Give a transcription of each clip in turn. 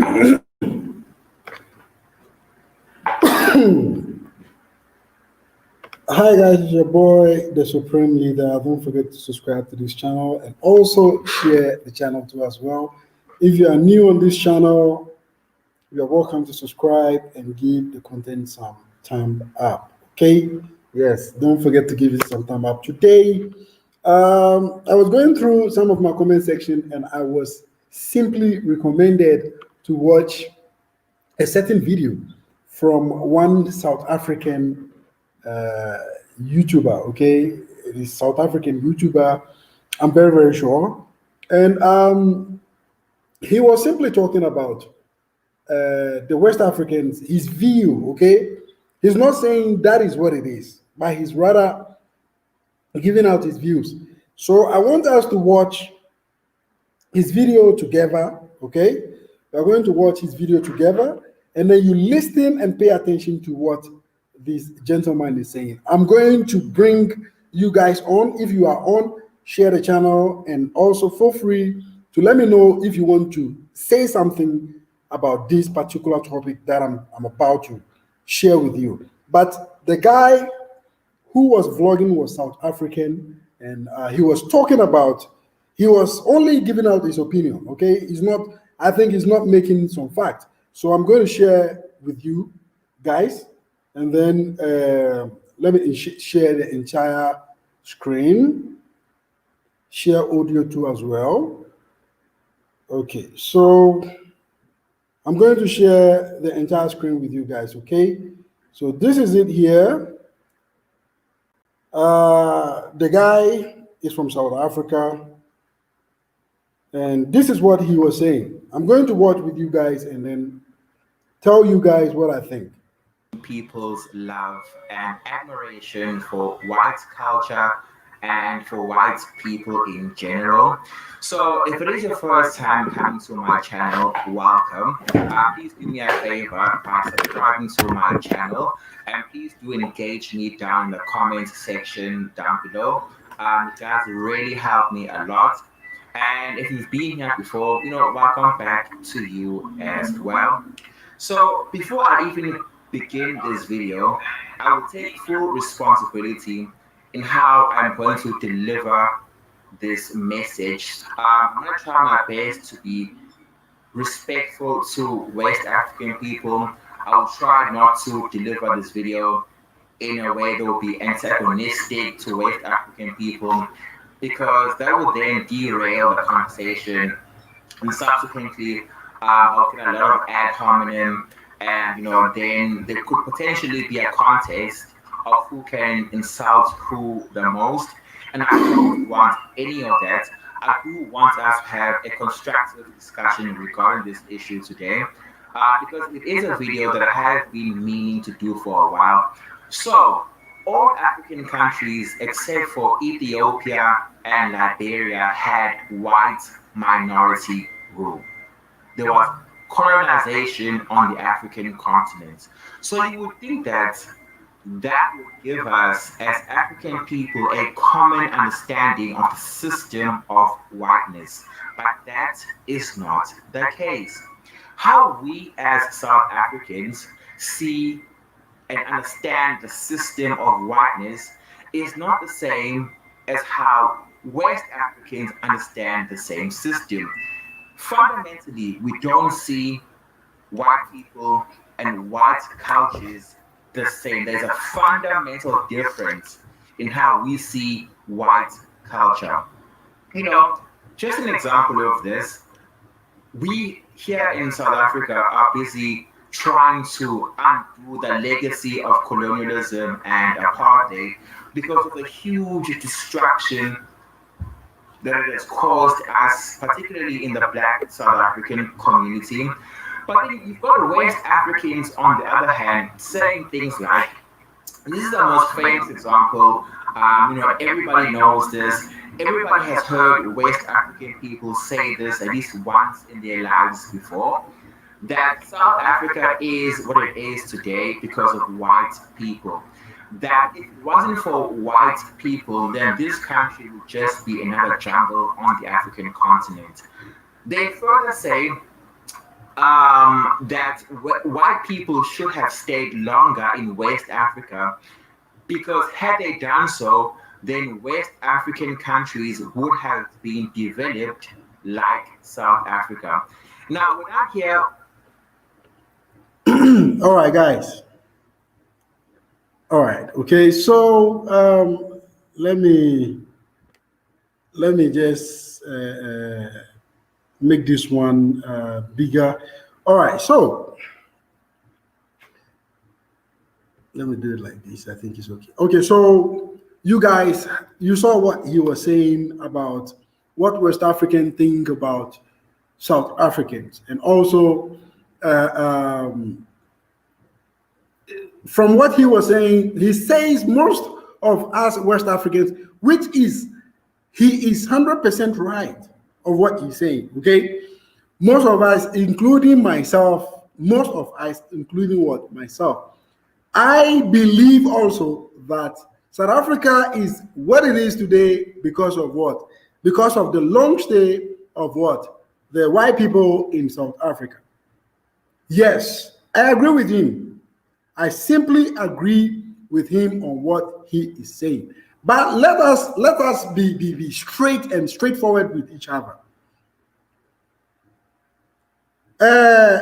Hi guys, it's your boy, the Supreme Leader. Don't forget to subscribe to this channel and also share the channel too as well. If you are new on this channel, you are welcome to subscribe and give the content some thumb up. Okay? Yes, don't forget to give it some thumb up. Today, I was going through some of my comment section and I was simply recommended to watch a certain video from one South African uh, YouTuber. Okay, it is South African YouTuber. I'm very sure, and he was simply talking about the West Africans, his view. Okay, he's not saying that is what it is, but he's rather giving out his views. So I want us to watch his video together. Okay, we're going to watch his video together, and then you listen and pay attention to what this gentleman is saying. I'm going to bring you guys on. If you are on, share the channel, and also feel free to let me know if you want to say something about this particular topic that I'm about to share with you. But the guy who was vlogging was South African, and he was talking about. He was only giving out his opinion. Okay, he's not. I think he's not making some facts. So I'm going to share with you guys, and then let me share the entire screen. Share audio too as well. Okay, so I'm going to share the entire screen with you guys. Okay, so this is it here. The guy is from South Africa, and this is what he was saying. I'm going to watch with you guys and then tell you guys what I think. People's love and admiration for white culture and for white people in general. So if it is your first time coming to my channel, welcome. Please do me a favor by subscribing to my channel, and please do engage me down in the comments section down below. It does really help me a lot. And if you've been here before, welcome back to you as well. So before I even begin this video, I will take full responsibility in how I'm going to deliver this message. I'm going to try my best to be respectful to West African people. I will try not to deliver this video in a way that will be antagonistic to West African people, because that will then derail the conversation, and subsequently I'll get a lot of ad hominem, and then there could potentially be a contest of who can insult who the most, and I don't want any of that. I do want us to have a constructive discussion regarding this issue today, because it is a video that I have been meaning to do for a while. So all African countries except for Ethiopia and Liberia had white minority rule. There was colonization on the African continent. So you would think that that would give us, as African people, a common understanding of the system of whiteness. But that is not the case. How we as South Africans see and understand the system of whiteness is not the same as how West Africans understand the same system. Fundamentally, we don't see white people and white cultures the same. There's a fundamental difference in how we see white culture. Just an example of this, we here in South Africa are busy trying to undo the legacy of colonialism and apartheid because of the huge destruction that it has caused us, particularly in the Black South African community. But then you've got West Africans, on the other hand, saying things like, this is the most famous example, everybody knows this, everybody has heard West African people say this at least once in their lives before, that South Africa is what it is today because of white people. That if it wasn't for white people, then this country would just be another jungle on the African continent. They further say that white people should have stayed longer in West Africa, because had they done so, then West African countries would have been developed like South Africa. Now, when I hear, All right, guys. All right. Okay. So let me just make this one bigger. All right. So let me do it like this. I think it's okay. Okay. So you guys, you saw what he was saying about what West African think about South Africans, and also from what he was saying, he says most of us West Africans, which is he is 100% right of what he's saying. Okay, most of us, including myself, most of us, including what myself, I believe also that South Africa is what it is today because of what? Because of the long stay of what? The white people in South Africa. Yes, I agree with him. I simply agree with him on what he is saying. But let us be straight and straightforward with each other.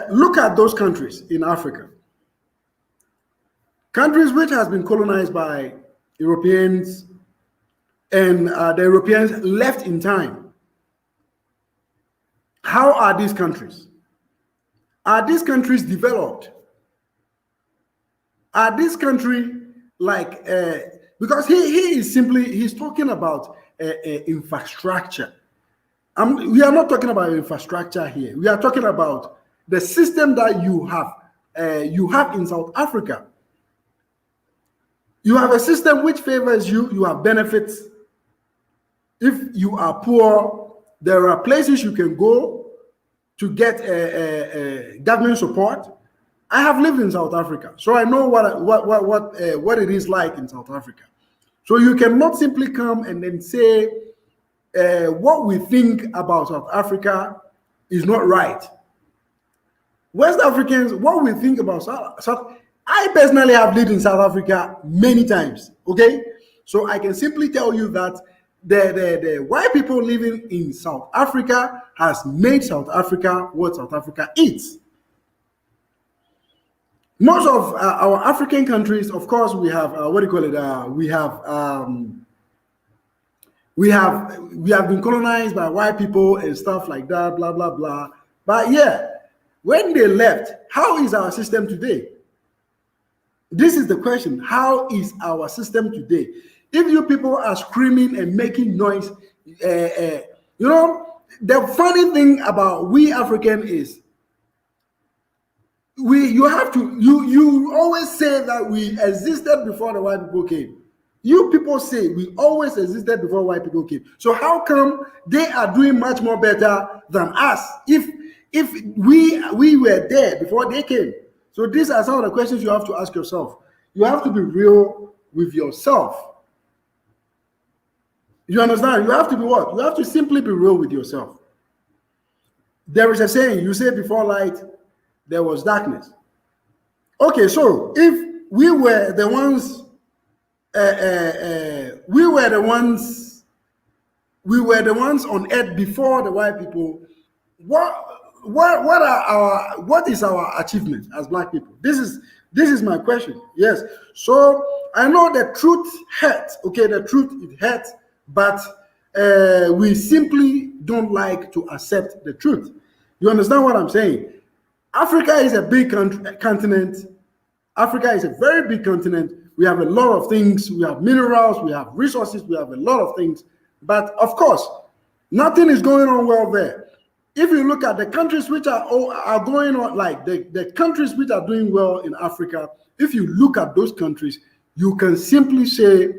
Look at those countries in Africa, countries which has been colonized by Europeans, and the Europeans left in time. How are these countries? Are these countries developed? Are this country like because he is simply he's talking about infrastructure. We are not talking about infrastructure here. We are talking about the system that you have in South Africa. You have a system which favors you. You have benefits. If you are poor, there are places you can go to get government support. I have lived in South Africa, so I know what it is like in South Africa. So you cannot simply come and then say what we think about South Africa is not right. West Africans, what we think about South I personally have lived in South Africa many times. Okay, so I can simply tell you that the white people living in South Africa has made South Africa what South Africa is. Most of our African countries, of course, we have what do you call it? We have been colonized by white people and stuff like that, blah blah blah. But yeah, when they left, how is our system today? This is the question. How is our system today? If you people are screaming and making noise, you know, the funny thing about we African is you always say that we existed before the white people came. You people say we always existed before white people came. So how come they are doing much more better than us if we were there before they came? So these are some of the questions you have to ask yourself. You have to be real with yourself. You understand? You have to be what? You have to simply be real with yourself. There is a saying, you say before light, there was darkness. Okay, so if we were the ones, we were the ones on earth before the white people. What is our achievement as black people? This is my question. Yes. So I know the truth hurts. Okay, the truth it hurts, but we simply don't like to accept the truth. You understand what I'm saying? Africa is a big continent. Africa is a very big continent. We have a lot of things. We have minerals, we have resources, we have a lot of things. But of course, nothing is going on well there. If you look at the countries which are going on, like the countries which are doing well in Africa, if you look at those countries, you can simply say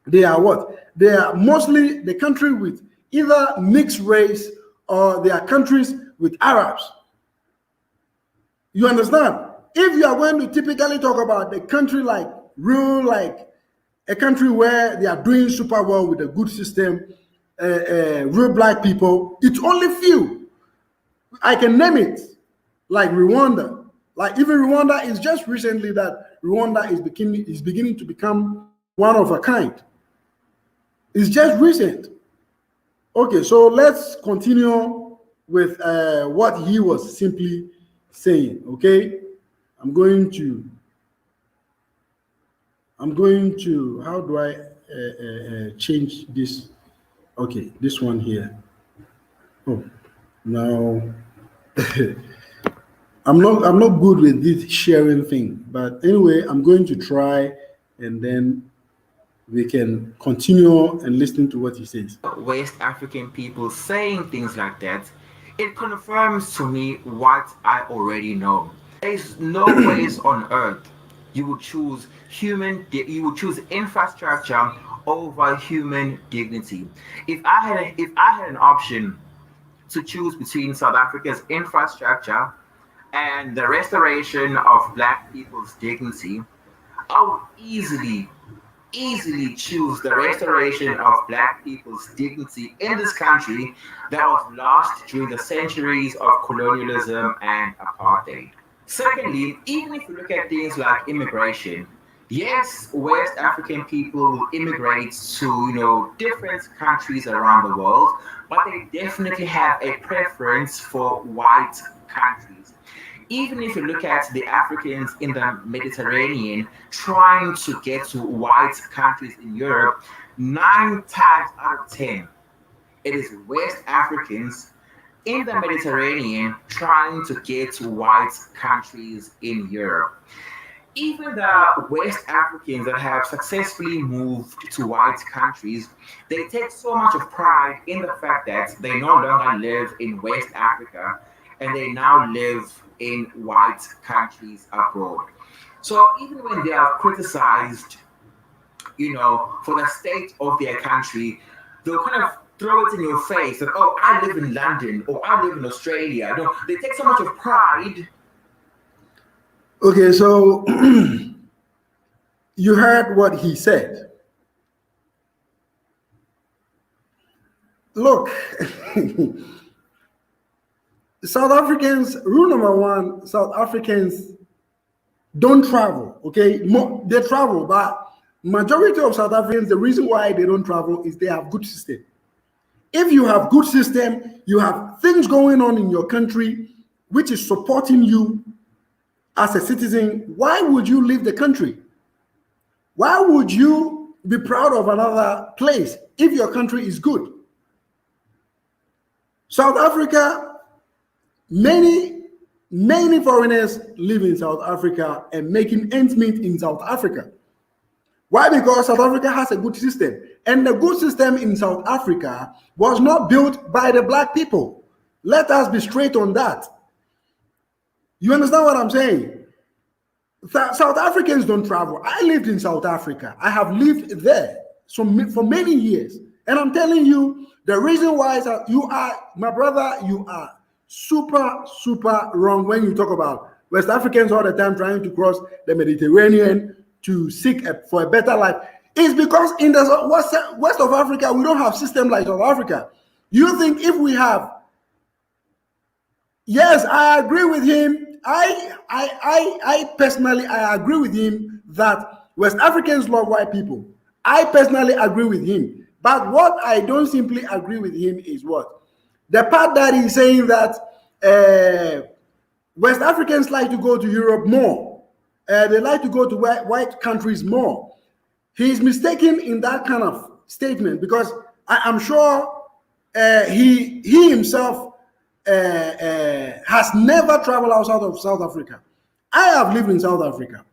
they are what? They are mostly the country with either mixed race or they are countries with Arabs. You understand? If you are going to typically talk about a country like a country where they are doing super well with a good system, real black people, it's only few. I can name it. like Rwanda. Like even Rwanda is just recently that Rwanda is beginning to become one of a kind. It's just recent. Okay, so let's continue with what he was simply saying. Okay, I'm going to how do I change this? Okay, this one here. Oh, now I'm not good with this sharing thing, but anyway, I'm going to try, and then we can continue and listen to what he says. West African people saying things like that, it confirms to me what I already know. There is no ways on earth you would choose infrastructure over human dignity. If I had an option to choose between South Africa's infrastructure and the restoration of black people's dignity, I would easily choose the restoration of black people's dignity in this country that was lost during the centuries of colonialism and apartheid. Secondly, even if you look at things like immigration, yes, West African people will immigrate to, different countries around the world, but they definitely have a preference for white countries. Even if you look at the Africans in the Mediterranean trying to get to white countries in Europe, 9 times out of 10, it is West Africans in the Mediterranean trying to get to white countries in Europe. Even the West Africans that have successfully moved to white countries, they take so much of pride in the fact that they no longer live in West Africa and they now live in white countries abroad. So even when they are criticized, for the state of their country, they'll kind of throw it in your face that, oh, I live in London or I live in Australia. They take so much of pride. Okay, so you heard what he said. Look, South Africans, rule number one, South Africans don't travel, okay? They travel, but majority of South Africans, the reason why they don't travel is they have good system. If you have good system, you have things going on in your country which is supporting you as a citizen, why would you leave the country? Why would you be proud of another place if your country is good? South Africa, many foreigners live in South Africa and making ends meet in South Africa. Why? Because South Africa has a good system. And the good system in South Africa was not built by the black people. Let us be straight on that. You understand what I'm saying? South Africans don't travel. I lived in South Africa. I have lived there for many years. And I'm telling you, the reason why is that you are, my brother, you are super, super wrong when you talk about West Africans all the time trying to cross the Mediterranean to seek for a better life. It's because in the west of Africa, we don't have system like South Africa. You think if we have. Yes, I agree with him. I personally, I agree with him that West Africans love white people. I personally agree with him. But what I don't simply agree with him is what? The part that he's saying that West Africans like to go to Europe more. They like to go to white countries more. He's mistaken in that kind of statement because I'm sure he himself has never traveled outside of South Africa. I have lived in South Africa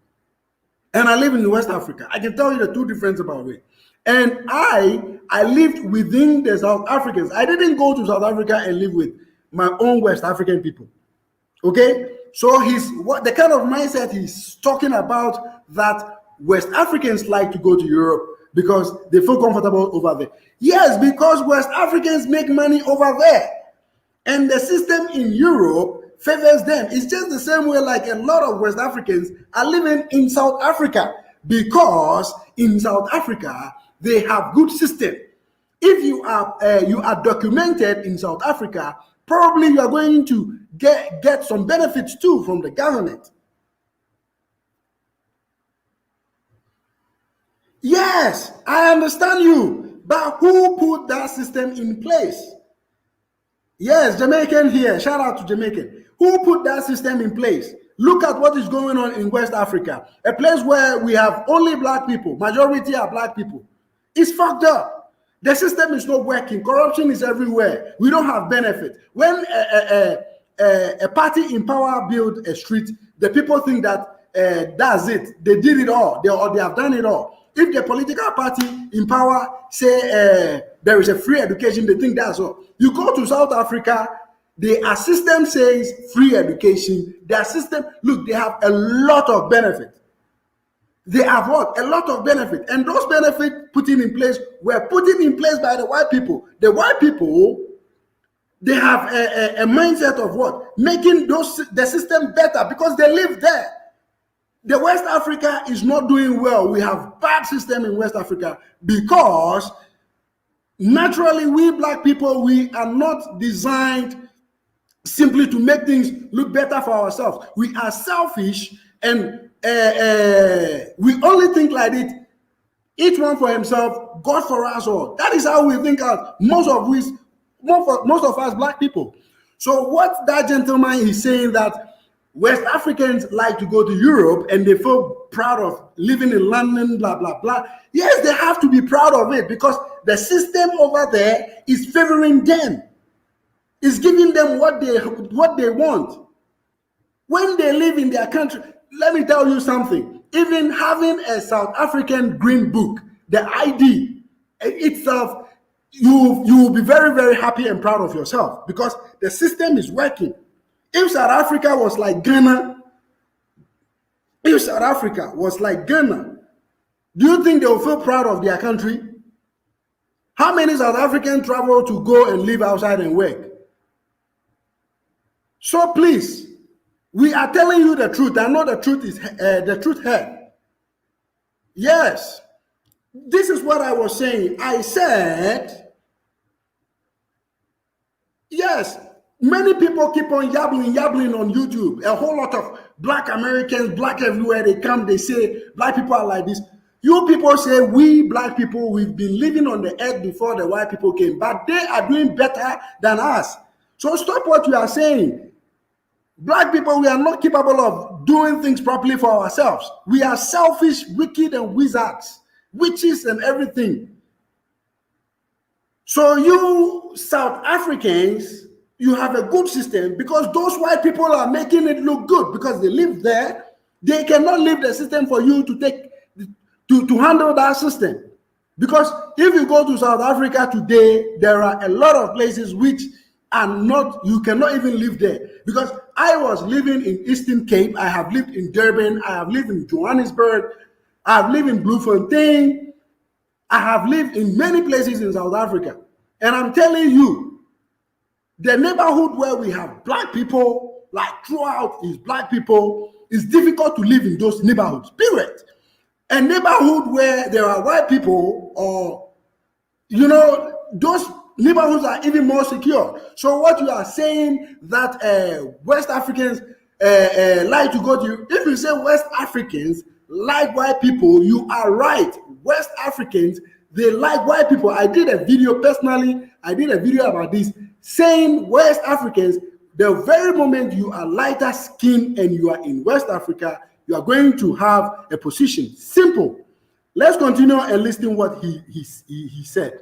and I live in West Africa. I can tell you the two differences about it. And I lived within the South Africans. I didn't go to South Africa and live with my own West African people. Okay? So what the kind of mindset he's talking about that West Africans like to go to Europe because they feel comfortable over there. Yes, because West Africans make money over there. And the system in Europe favors them. It's just the same way like a lot of West Africans are living in South Africa because in South Africa, they have good system. If you are documented in South Africa, Probably you are going to get some benefits too from the government. Yes, I understand you, but who put that system in place? Yes, Jamaican here. Shout out to Jamaican. Who put that system in place? Look at what is going on in West Africa, a place where we have only black people, majority are black people. It's fucked up. The system is not working. Corruption is everywhere. We don't have benefit. When a party in power build a street, the people think that that's it. They did it all. They have done it all. If the political party in power say there is a free education, they think that's all. You go to South Africa, their system says free education. Their system, look, they have a lot of benefit. They have what? A lot of benefit. And those benefits put in place were put in place by the white people. The white people, they have a mindset of what? Making the system better because they live there. The West Africa is not doing well. We have bad system in West Africa because naturally we black people, we are not designed simply to make things look better for ourselves. We are selfish and we only think like it. Each one for himself, God for us all. That is how we think out. Most of us black people. So what that gentleman is saying that West Africans like to go to Europe and they feel proud of living in London, blah, blah, blah. Yes, they have to be proud of it because the system over there is favoring them. It's giving them what they want. When they live in their country, let me tell you something. Even having a South African green book, the ID itself, you will be very, very happy and proud of yourself because the system is working. If South Africa was like Ghana, do you think they will feel proud of their country? How many South Africans travel to go and live outside and work? So please, we are telling you the truth. I know the truth is the truth hurt. Yes, this is what I was saying. I said, yes, many people keep on yabbling on YouTube. A whole lot of black Americans, black everywhere, they come, they say black people are like this. You people say we black people, we've been living on the earth before the white people came, but they are doing better than us. So stop what you are saying. Black people, we are not capable of doing things properly for ourselves. We are selfish, wicked, and wizards, witches, and everything. So you South Africans, you have a good system because those white people are making it look good because they live there. They cannot leave the system for you to handle that system. Because if you go to South Africa today, there are a lot of places which are not, you cannot even live there. Because I was living in Eastern Cape, I have lived in Durban, I have lived in Johannesburg, I have lived in Bloemfontein, I have lived in many places in South Africa. And I'm telling you, the neighborhood where we have black people, like throughout is black people, it's difficult to live in those neighborhoods, period. A neighborhood where there are white people, or, those neighborhoods are even more secure. So what you are saying that West Africans like to go to, if you say West Africans like white people, you are right. West Africans, they like white people. I did a video about this, saying West Africans, the very moment you are lighter skin and you are in West Africa, you are going to have a position. Simple. Let's continue and listen what he said.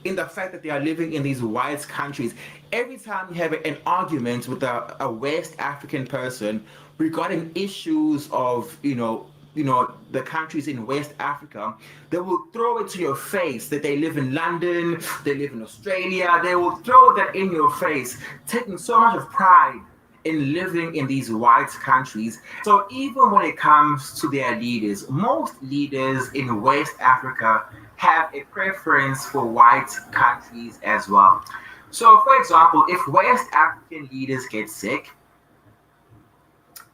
In the fact that they are living in these white countries, every time you have an argument with a West African person regarding issues of the countries in West Africa, they will throw it to your face that they live in London, they live in Australia. They will throw that in your face, taking so much of pride in living in these white countries. So even when it comes to their leaders, most leaders in West Africa have a preference for white countries as well. So for example, if West African leaders get sick,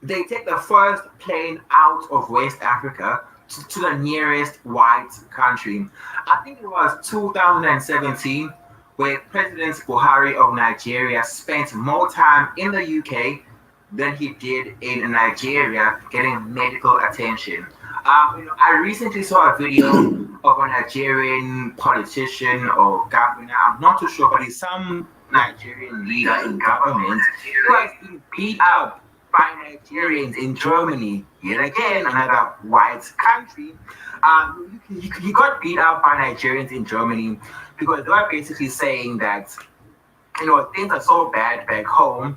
they take the first plane out of West Africa to the nearest white country. I think it was 2017 where President Buhari of Nigeria spent more time in the UK than he did in Nigeria getting medical attention. I recently saw a video of a Nigerian politician or governor, I'm not too sure, but he's some Nigerian leader in government who has been beat up by Nigerians in Germany. Yet again, another white country. He got beat up by Nigerians in Germany because they were basically saying that things are so bad back home,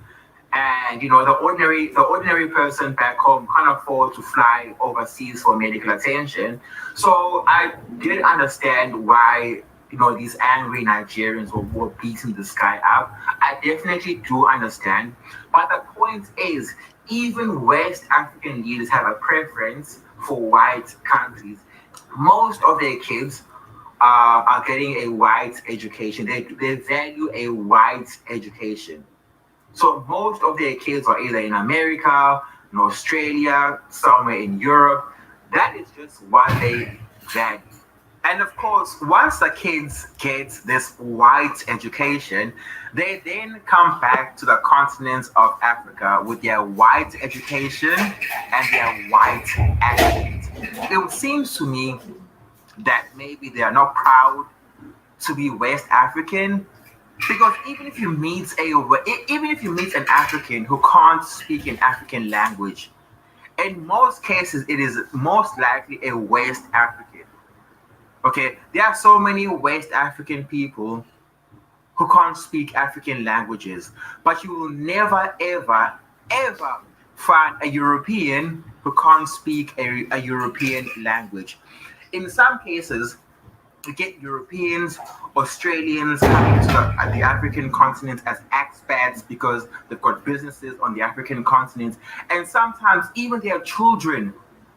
and the ordinary person back home can't afford to fly overseas for medical attention. So I did understand why these angry Nigerians were beating this guy up. I definitely do understand, but the point is, even West African leaders have a preference for white countries. Most of their kids are getting a white education. They value a white education. So most of their kids are either in America, in Australia, somewhere in Europe. That is just what they value. And of course, once the kids get this white education, they then come back to the continent of Africa with their white education and their white accent. It seems to me that maybe they are not proud to be West African, because even if you meet an African who can't speak an African language, in most cases it is most likely a West African. Okay, there are so many West African people who can't speak African languages, but you will never ever find a European who can't speak a European language. In some cases, you get Europeans, Australians coming to the African continent as expats because they've got businesses on the African continent, and sometimes even their children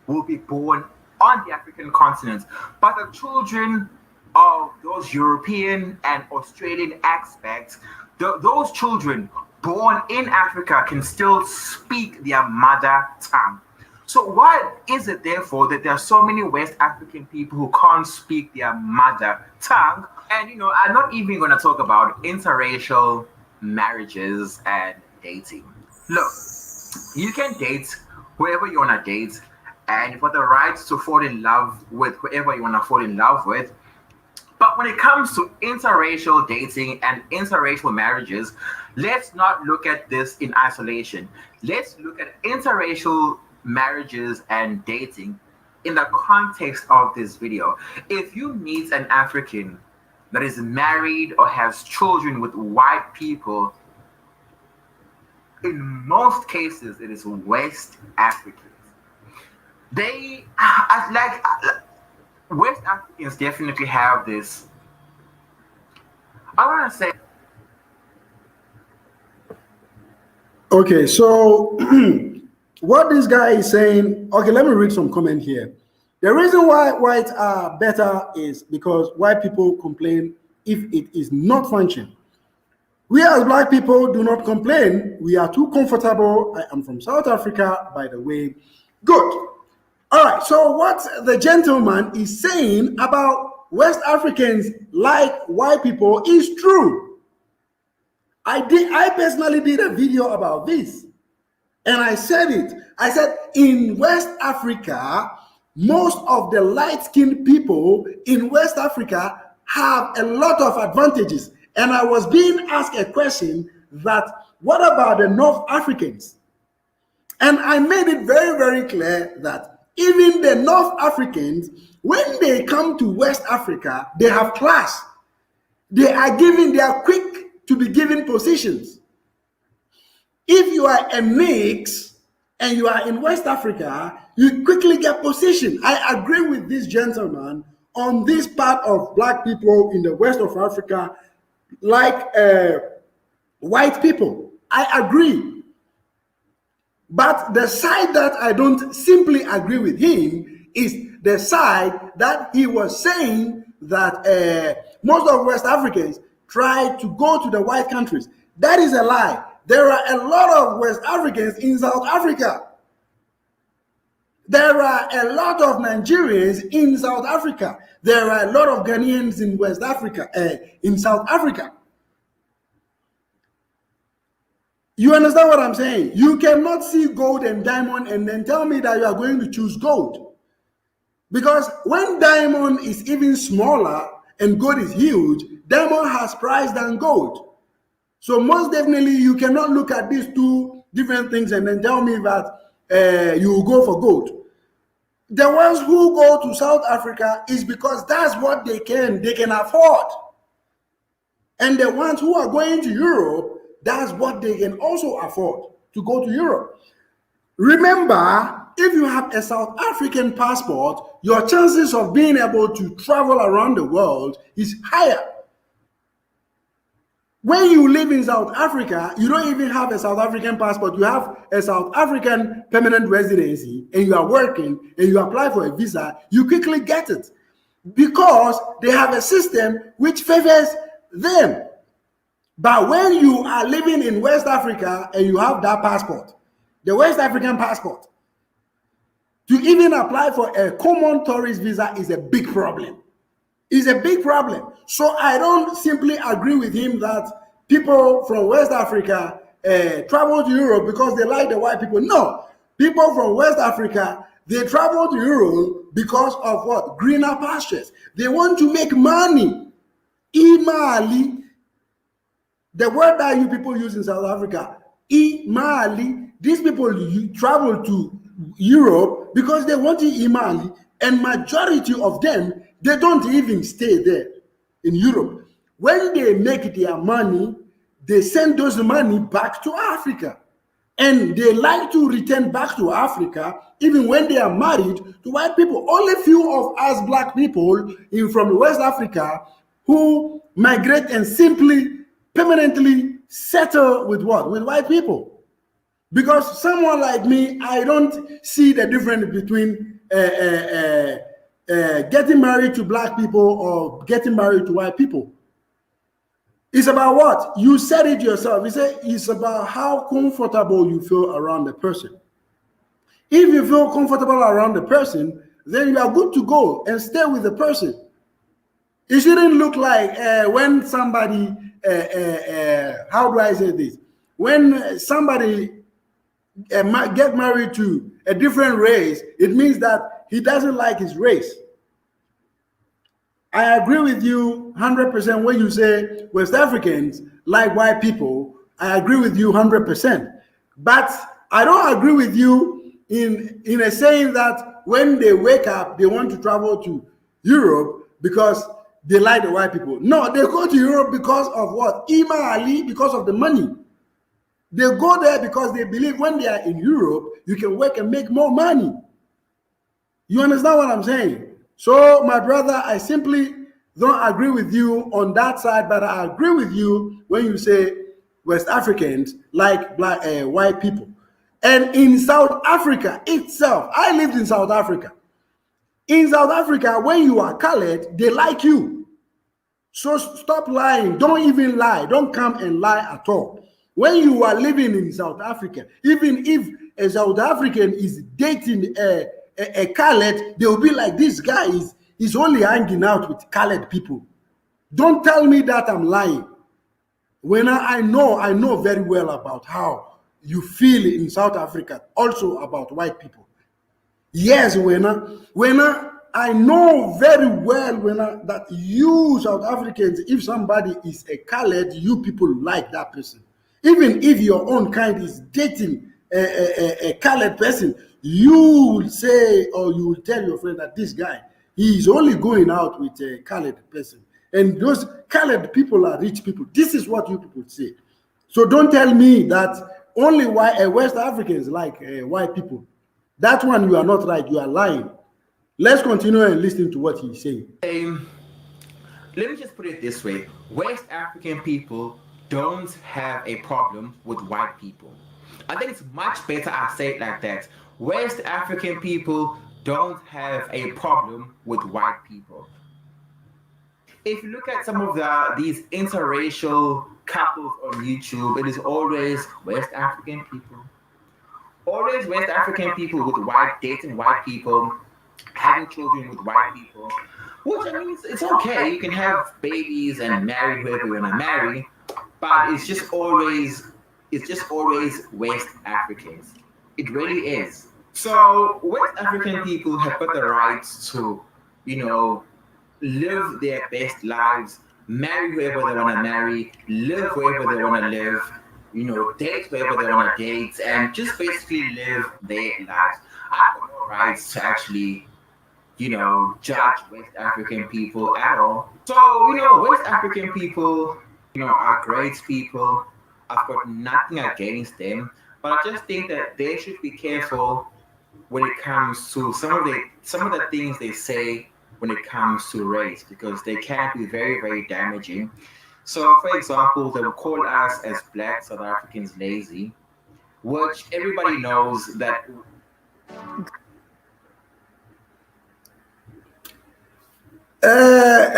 will be born on the African continent. But the children of those European and Australian expats, those children born in Africa can still speak their mother tongue. So why is it therefore that there are so many West African people who can't speak their mother tongue? And I'm not even going to talk about interracial marriages and dating. Look, you can date whoever you want to date, and you've got the right to fall in love with whoever you want to fall in love with. But when it comes to interracial dating and interracial marriages, let's not look at this in isolation. Let's look at interracial marriages and dating in the context of this video. If you meet an African that is married or has children with white people, in most cases it is West Africans. They like West Africans definitely have this. I want to say. Okay, so what this guy is saying, okay, let me read some comment here. The reason why whites are better is because white people complain if it is not functioning. We as black people do not complain. We are too comfortable. I am from South Africa, by the way. Good. All right, so what the gentleman is saying about West Africans like white people is true. I personally did a video about this. And I said it. I said, in West Africa, most of the light-skinned people in West Africa have a lot of advantages. And I was being asked a question that, what about the North Africans? And I made it very, very clear that even the North Africans, when they come to West Africa, they have class. They are quick to be given positions. If you are a mix and you are in West Africa, you quickly get position. I agree with this gentleman on this part of black people in the west of Africa, like white people. I agree. But the side that I don't simply agree with him is the side that he was saying that most of West Africans try to go to the white countries. That is a lie. There are a lot of West Africans in South Africa. There are a lot of Nigerians in South Africa. There are a lot of Ghanaians in West Africa, in South Africa. You understand what I'm saying? You cannot see gold and diamond and then tell me that you are going to choose gold. Because when diamond is even smaller and gold is huge, diamond has price than gold. So most definitely you cannot look at these two different things and then tell me that you will go for gold. The ones who go to South Africa is because that's what they can afford. And the ones who are going to Europe, that's what they can also afford to go to Europe. Remember, if you have a South African passport, your chances of being able to travel around the world is higher. When you live in South Africa, you don't even have a South African passport. You have a South African permanent residency and you are working and you apply for a visa, you quickly get it because they have a system which favors them. But when you are living in West Africa and you have that passport, the West African passport, to even apply for a common tourist visa is a big problem. It's a big problem. So I don't simply agree with him that people from West Africa travel to Europe because they like the white people. No, people from West Africa, they travel to Europe because of what? Greener pastures. They want to make money. Imali, the word that you people use in South Africa, imali, these people travel to Europe because they want imali, and majority of them, they don't even stay there in Europe. When they make their money, they send those money back to Africa. And they like to return back to Africa even when they are married to white people. Only few of us black people from West Africa who migrate and simply permanently settle with what? With white people. Because someone like me, I don't see the difference between getting married to black people or getting married to white people. It's about what? You said it yourself. You say it's about how comfortable you feel around the person. If you feel comfortable around the person, then you are good to go and stay with the person. It shouldn't look like when somebody, how do I say this? When somebody get married to a different race, it means that he doesn't like his race. I agree with you 100% when you say West Africans like white people. I agree with you 100%. But I don't agree with you in a saying that when they wake up, they want to travel to Europe because they like the white people. No, they go to Europe because of what? Ima Ali, because of the money. They go there because they believe when they are in Europe, you can work and make more money. You understand what I'm saying? So, my brother, I simply don't agree with you on that side, but I agree with you when you say West Africans like black white people. And in South Africa itself, I lived in South Africa. In South Africa, when you are colored, they like you. So stop lying. Don't even lie. Don't come and lie at all. When you are living in South Africa, even if a South African is dating a colored, they will be like, this guy is only hanging out with colored people. Don't tell me that I'm lying. When I know very well about how you feel in South Africa, also about white people. Yes, when I know very well that you South Africans, if somebody is a colored, you people like that person. Even if your own kind is dating a colored person, you will say or you will tell your friend that this guy, he is only going out with a colored person. And those colored people are rich people. This is what you people say. So don't tell me that only West Africans like white people. That one you are not right. You are lying. Let's continue and listen to what he's saying. Let me just put it this way: West African people don't have a problem with white people. I think it's much better I say it like that. West African people don't have a problem with white people. If you look at some of these interracial couples on YouTube, it is always West African people, always West African people with white dating white people, having children with white people, which I mean, it's okay. You can have babies and marry whoever you want to marry, but it's just always West Africans. It really is. So West African people have got the rights to, you know, live their best lives, marry whoever they want to marry, live wherever they want to live, date whoever they want to date, and just basically live their lives. I've got no rights to actually, judge West African people at all. So, West African people, are great people. I've got nothing against them, but I just think that they should be careful when it comes to some of the things they say when it comes to race, because they can be very, very damaging. So, for example, they will call us as Black South Africans lazy, which everybody knows that. Uh,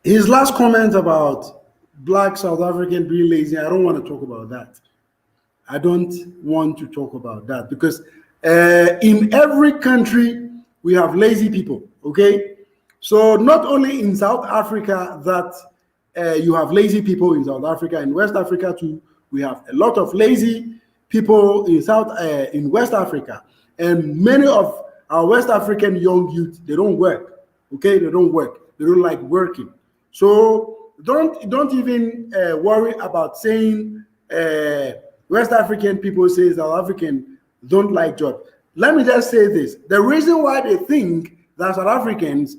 his last comment about black South African being lazy, I don't want to talk about that. I don't want to talk about that because in every country we have lazy people. Okay, so not only in South Africa that you have lazy people in South Africa, in West Africa too, we have a lot of lazy people in West Africa, and many of our West African young youth, they don't work. Okay, they don't work. They don't like working. So don't even worry about saying West African people say South African don't like job. Let me just say this: the reason why they think that South Africans,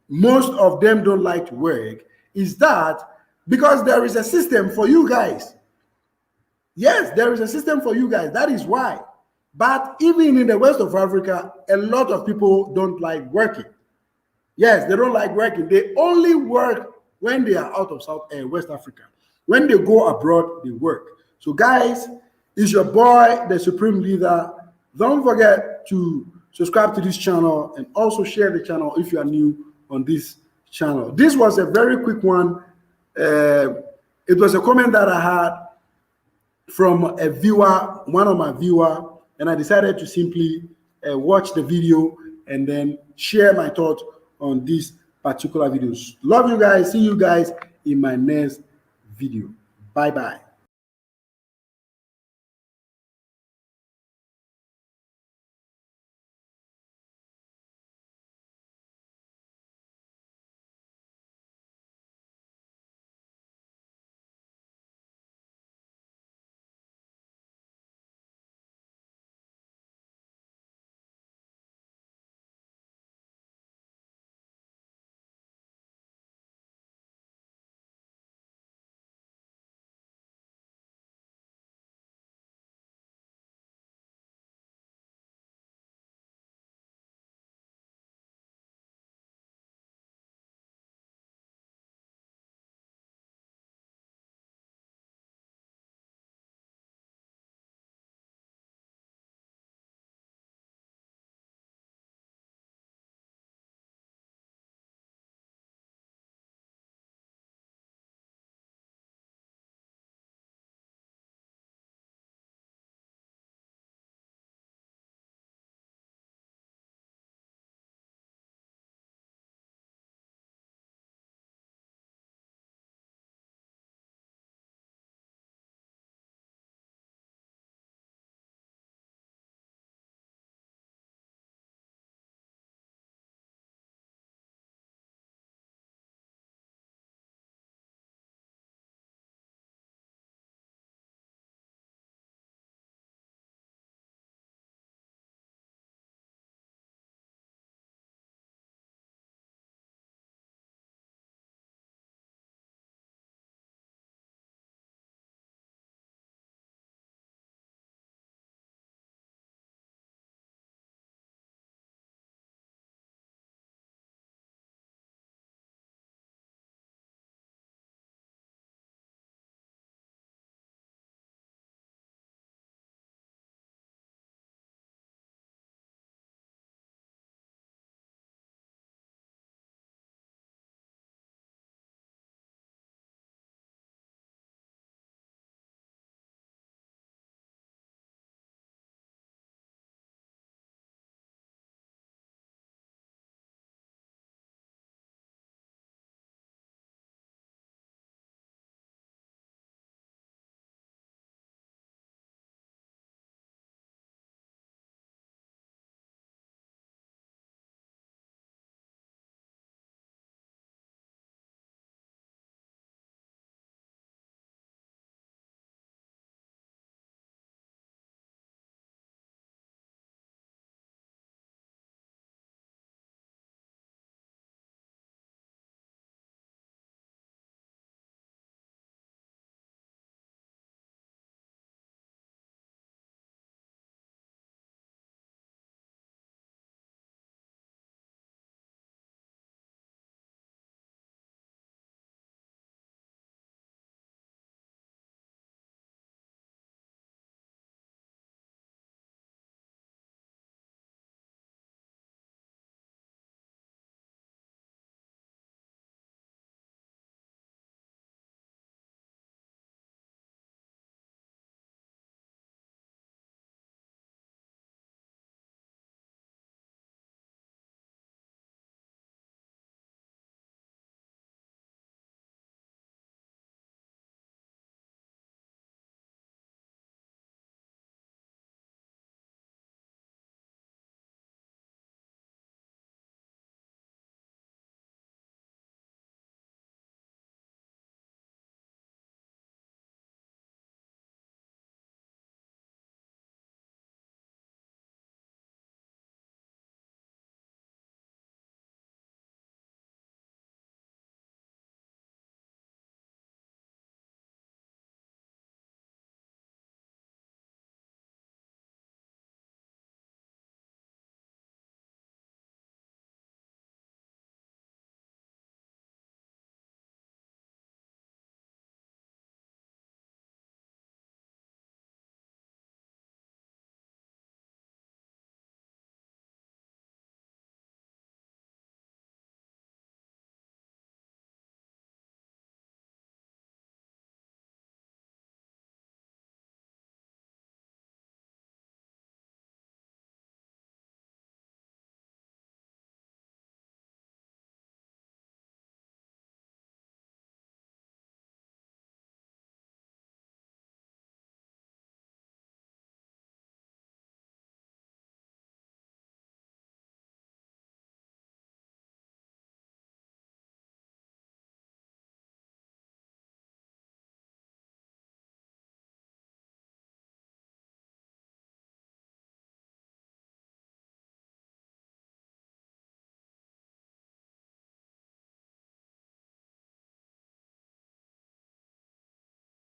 most of them don't like to work, is that because there is a system for you guys. Yes, there is a system for you guys. That is why. But even in the west of Africa, a lot of people don't like working. Yes, they don't like working. They only work when they are out of West Africa. When they go abroad, they work. So, guys, it's your boy, the Supreme Leader. Don't forget to subscribe to this channel and also share the channel if you are new on this channel. This was a very quick one. It was a comment that I had from a viewer, one of my viewer, and I decided to simply watch the video and then share my thoughts on these particular videos. Love you guys. See you guys in my next video. Bye bye.